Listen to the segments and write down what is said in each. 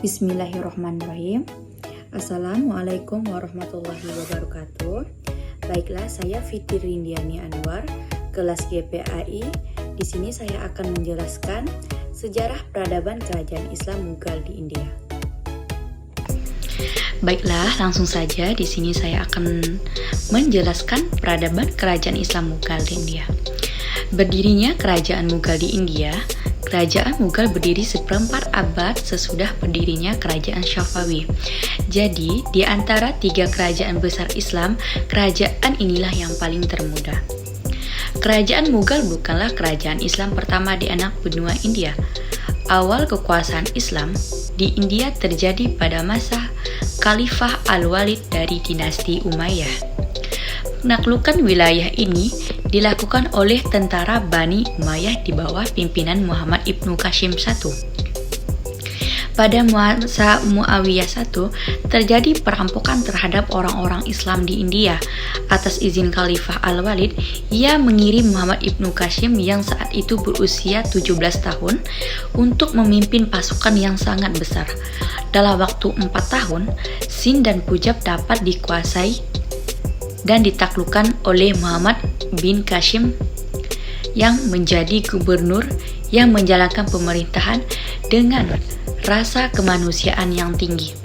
Bismillahirrahmanirrahim. Assalamualaikum warahmatullahi wabarakatuh. Baiklah, saya Fitri Rindiani Anwar, kelas GPAI. Di sini saya akan menjelaskan sejarah peradaban kerajaan Islam Mughal di India. Baiklah, langsung saja di sini saya akan menjelaskan peradaban kerajaan Islam Mughal di India. Berdirinya kerajaan Mughal di India. Kerajaan Mughal berdiri seperempat abad sesudah berdirinya kerajaan Safawi. Jadi, di antara tiga kerajaan besar Islam, kerajaan inilah yang paling termuda. Kerajaan Mughal bukanlah kerajaan Islam pertama di anak benua India. Awal kekuasaan Islam di India terjadi pada masa Khalifah Al-Walid dari dinasti Umayyah. Penaklukan wilayah ini dilakukan oleh tentara Bani Umayyah di bawah pimpinan Muhammad ibnu Qasim I. Pada masa Muawiyah I, terjadi perampokan terhadap orang-orang Islam di India. Atas izin Khalifah Al-Walid, ia mengirim Muhammad ibnu Qasim yang saat itu berusia 17 tahun untuk memimpin pasukan yang sangat besar. Dalam waktu 4 tahun, Sind dan Punjab dapat dikuasai dan ditaklukkan oleh Muhammad bin Qasim yang menjadi gubernur yang menjalankan pemerintahan dengan rasa kemanusiaan yang tinggi.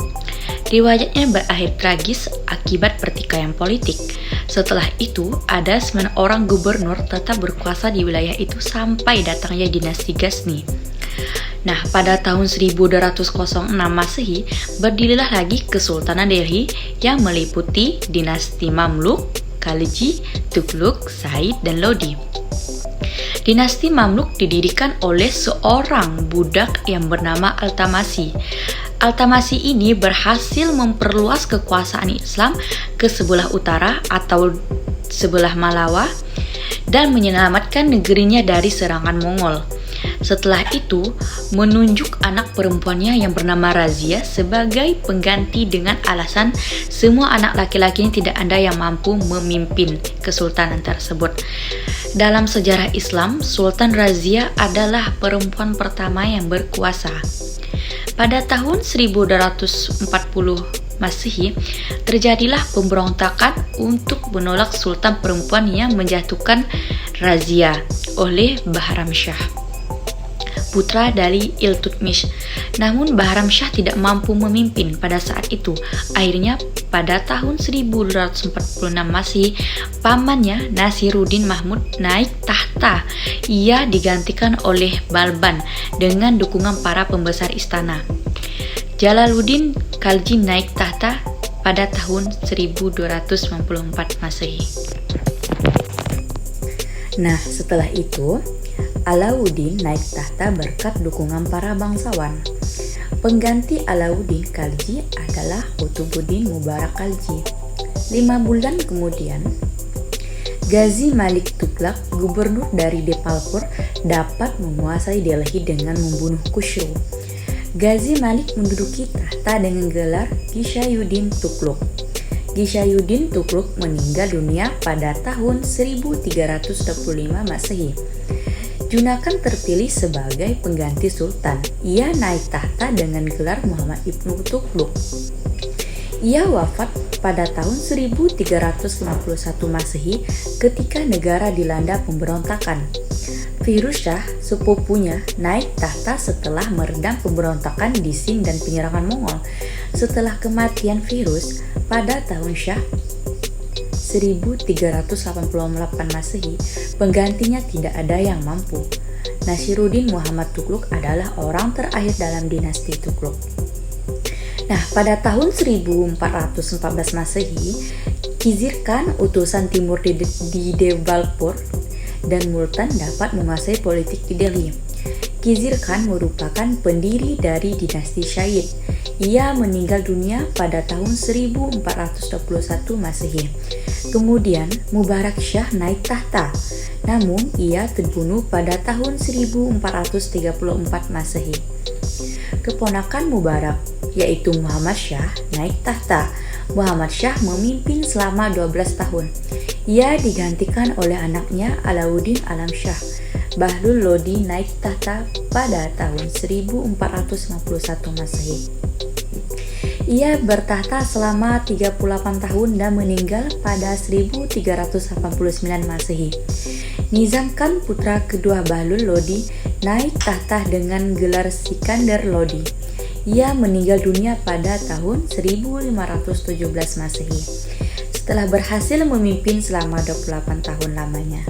Riwayatnya berakhir tragis akibat pertikaian politik. Setelah itu, ada 9 orang gubernur tetap berkuasa di wilayah itu sampai datangnya dinasti Ghazni. Nah, pada tahun 1206 Masehi, berdirilah lagi Kesultanan Delhi yang meliputi dinasti Mamluk, Khalji, Tughlaq, Said, dan Lodi. Dinasti Mamluk didirikan oleh seorang budak yang bernama Al-Tamasi. Al-Tamasi ini berhasil memperluas kekuasaan Islam ke sebelah utara atau sebelah Malawa dan menyelamatkan negerinya dari serangan Mongol. Setelah itu, menunjuk anak perempuannya yang bernama Razia sebagai pengganti dengan alasan semua anak laki-lakinya tidak ada yang mampu memimpin kesultanan tersebut. Dalam sejarah Islam, Sultan Razia adalah perempuan pertama yang berkuasa. Pada tahun 1240 Masehi, terjadilah pemberontakan untuk menolak sultan perempuan yang menjatuhkan Razia oleh Bahram Shah, putra dari Iltutmish. Namun Bahram Shah tidak mampu memimpin pada saat itu. Akhirnya pada tahun 1246 Masehi, pamannya Nasiruddin Mahmud naik tahta. Ia digantikan oleh Balban dengan dukungan para pembesar istana. Jalaluddin Khalji naik tahta pada tahun 1294 Masehi. Nah, setelah itu Alauddin naik tahta berkat dukungan para bangsawan. Pengganti Alauddin Khalji adalah Qutbuddin Mubarak Khalji. 5 bulan kemudian, Ghazi Malik Tughlaq, gubernur dari Depalpur, dapat menguasai Delhi dengan membunuh Khusro. Ghazi Malik menduduki tahta dengan gelar Ghishayuddin Tughlaq. Ghishayuddin Tughlaq meninggal dunia pada tahun 1325 Masehi. Junakan terpilih sebagai pengganti sultan. Ia naik tahta dengan gelar Muhammad ibnu Tughlaq. Ia wafat pada tahun 1351 Masehi ketika negara dilanda pemberontakan. Firuz Shah, sepupunya, naik tahta setelah meredam pemberontakan di Sind dan penyerangan Mongol. Setelah kematian Firuz pada tahun Shah 1388 Masehi, penggantinya tidak ada yang mampu. Nasiruddin Muhammad Tughlaq adalah orang terakhir dalam dinasti Tughlaq. Nah, pada tahun 1414 Masehi, Khizr Khan, utusan timur di Devalpur dan Multan, dapat menguasai politik di Delhi. Khizr Khan merupakan pendiri dari dinasti Sayyid. Ia meninggal dunia pada tahun 1421 Masehi. Kemudian Mubarak Shah naik tahta, namun ia terbunuh pada tahun 1434 Masehi. Keponakan Mubarak, yaitu Muhammad Shah, naik tahta. Muhammad Shah memimpin selama 12 tahun. Ia digantikan oleh anaknya Alauddin Alam Shah. Bahlul Lodi naik tahta pada tahun 1451 Masehi. Ia bertahta selama 38 tahun dan meninggal pada 1389 Masehi. Nizam Khan, putra kedua Bahlul Lodi, naik tahta dengan gelar Sikandar Lodi. Ia meninggal dunia pada tahun 1517 Masehi setelah berhasil memimpin selama 28 tahun lamanya.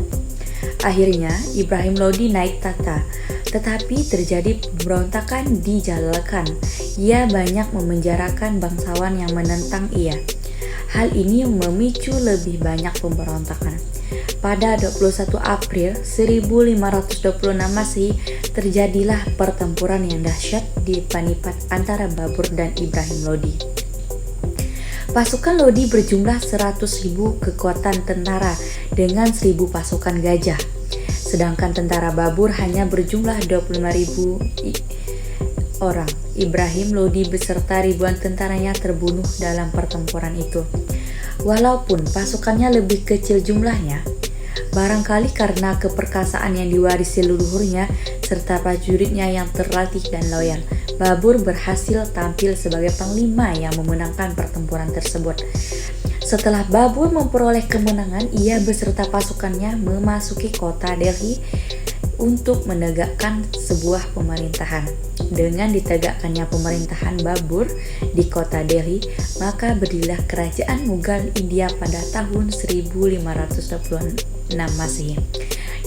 Akhirnya Ibrahim Lodi naik tahta, tetapi terjadi pemberontakan di Jalal-Khan. Ia banyak memenjarakan bangsawan yang menentang ia. Hal ini memicu lebih banyak pemberontakan. Pada 21 April 1526 Masehi terjadilah pertempuran yang dahsyat di Panipat antara Babur dan Ibrahim Lodi. Pasukan Lodi berjumlah 100.000 kekuatan tentara dengan 1.000 pasukan gajah. Sedangkan tentara Babur hanya berjumlah 25.000 orang. Ibrahim Lodi beserta ribuan tentaranya terbunuh dalam pertempuran itu. Walaupun pasukannya lebih kecil jumlahnya, barangkali karena keperkasaan yang diwarisi leluhurnya serta prajuritnya yang terlatih dan loyal, Babur berhasil tampil sebagai panglima yang memenangkan pertempuran tersebut. Setelah Babur memperoleh kemenangan, ia beserta pasukannya memasuki kota Delhi untuk menegakkan sebuah pemerintahan. Dengan ditegakkannya pemerintahan Babur di kota Delhi, maka berdirilah kerajaan Mughal India pada tahun 1526 Masehi.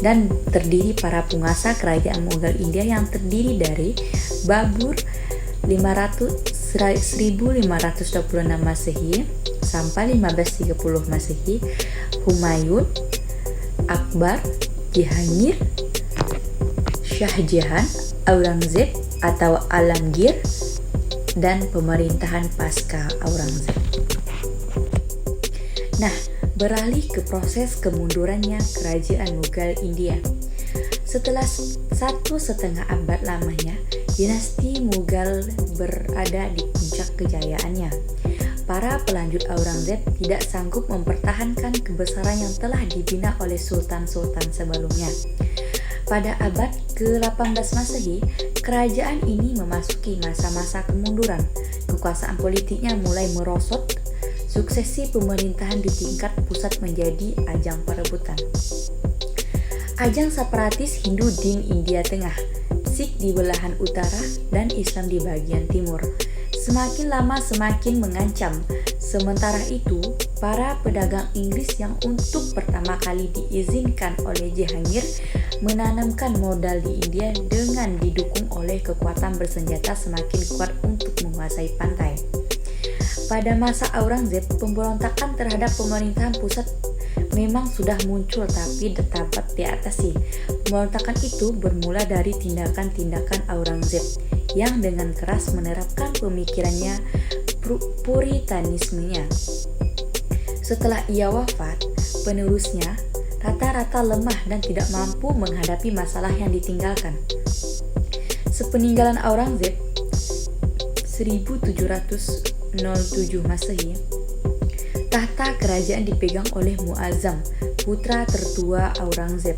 Dan terdiri para penguasa kerajaan Mughal India yang terdiri dari Babur 1526 Masehi sampai 1530 Masehi, Humayun, Akbar, Jahangir, Shah Jahan, Aurangzeb atau Alamgir, dan pemerintahan pasca Aurangzeb. Nah, beralih ke proses kemundurannya kerajaan Mughal India. Setelah 1,5 abad lamanya, dinasti Mughal berada di puncak kejayaannya. Para pelanjut Aurangzeb tidak sanggup mempertahankan kebesaran yang telah dibina oleh sultan-sultan sebelumnya. Pada abad ke-18 Masehi, kerajaan ini memasuki masa-masa kemunduran. Kekuasaan politiknya mulai merosot. Suksesi pemerintahan di tingkat pusat menjadi ajang perebutan. Ajang separatis Hindu di India Tengah, Sikh di belahan utara, dan Islam di bagian timur. Semakin lama semakin mengancam. Sementara itu, para pedagang Inggris yang untuk pertama kali diizinkan oleh Jahangir menanamkan modal di India dengan didukung oleh kekuatan bersenjata semakin kuat untuk menguasai pantai. Pada masa Aurangzeb, pemberontakan terhadap pemerintahan pusat memang sudah muncul tapi dapat diatasi. Pemberontakan itu bermula dari tindakan-tindakan Aurangzeb yang dengan keras menerapkan pemikirannya Puritanismenya. Setelah ia wafat, penerusnya rata-rata lemah dan tidak mampu menghadapi masalah yang ditinggalkan. Sepeninggalan Aurangzeb 1707 Masehi, tahta kerajaan dipegang oleh Muazzam, putra tertua Aurangzeb,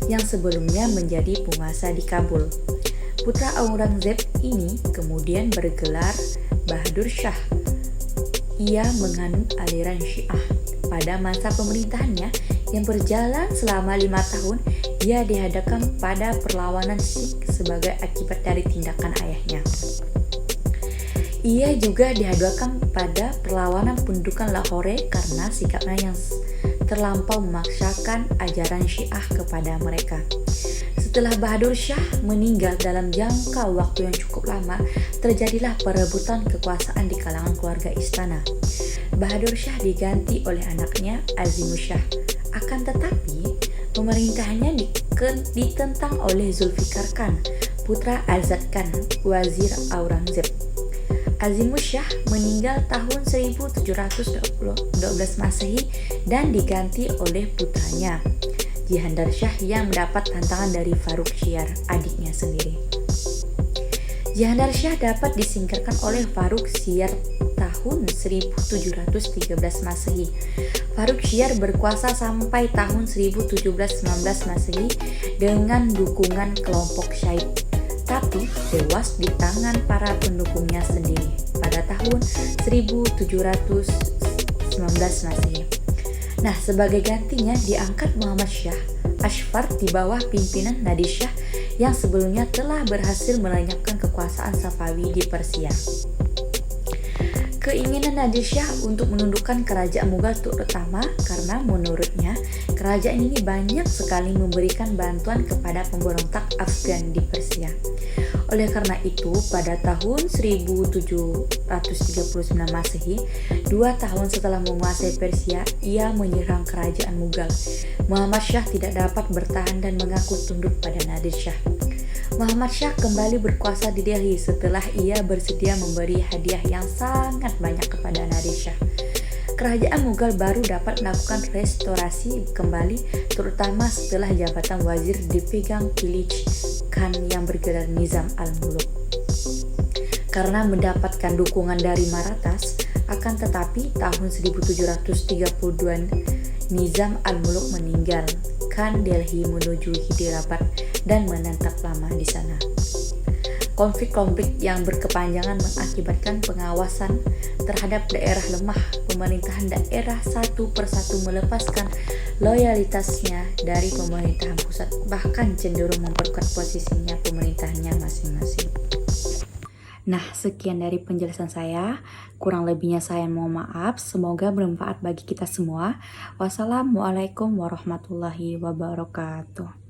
yang sebelumnya menjadi penguasa di Kabul. Putra Aurangzeb ini kemudian bergelar Bahadur Shah. Ia menganut aliran Syiah. Pada masa pemerintahannya yang berjalan selama 5 tahun, ia dihadapkan pada perlawanan Sikh sebagai akibat dari tindakan ayahnya. Ia juga dihadapkan pada perlawanan pendudukan Lahore karena sikapnya yang terlampau memaksakan ajaran Syiah kepada mereka. Setelah Bahadur Shah meninggal dalam jangka waktu yang cukup lama, terjadilah perebutan kekuasaan di kalangan keluarga istana. Bahadur Shah diganti oleh anaknya Azimushah. Akan tetapi, pemerintahannya ditentang oleh Zulfikar Khan, putra Azad Khan, wazir Aurangzeb. Azimushah meninggal tahun 1712 Masehi dan diganti oleh putranya Jihandar Shah yang mendapat tantangan dari Farrukhsiyar, adiknya sendiri. Jihandar Shah dapat disingkirkan oleh Farrukhsiyar tahun 1713 Masehi. Farrukhsiyar berkuasa sampai tahun 1719 Masehi dengan dukungan kelompok Syiah, tapi tewas di tangan para pendukungnya sendiri pada tahun 1719 Masehi. Nah, sebagai gantinya diangkat Muhammad Shah Ashfar di bawah pimpinan Nadir Shah yang sebelumnya telah berhasil melenyapkan kekuasaan Safawi di Persia. Keinginan Nadir Shah untuk menundukkan kerajaan Mughal terutama karena menurutnya kerajaan ini banyak sekali memberikan bantuan kepada pemberontak Afgan di Persia. Oleh karena itu, pada tahun 1739 Masehi, 2 tahun setelah menguasai Persia, ia menyerang kerajaan Mughal. Muhammad Shah tidak dapat bertahan dan mengaku tunduk pada Nadir Shah. Muhammad Shah kembali berkuasa di Delhi setelah ia bersedia memberi hadiah yang sangat banyak kepada Nadir Shah. Kerajaan Mughal baru dapat melakukan restorasi kembali, terutama setelah jabatan wazir dipegang Pilih Khan yang bergelar Nizam al-Muluk. Karena mendapatkan dukungan dari Marathas, akan tetapi tahun 1732 Nizam al-Muluk meninggalkan Delhi menuju Hyderabad dan menetap lama di sana. Konflik-konflik yang berkepanjangan mengakibatkan pengawasan terhadap daerah lemah. Pemerintahan daerah satu persatu melepaskan loyalitasnya dari pemerintahan pusat, bahkan cenderung memperkuat posisinya pemerintahannya masing-masing. Nah, sekian dari penjelasan saya. Kurang lebihnya saya mohon maaf. Semoga bermanfaat bagi kita semua. Wassalamualaikum warahmatullahi wabarakatuh.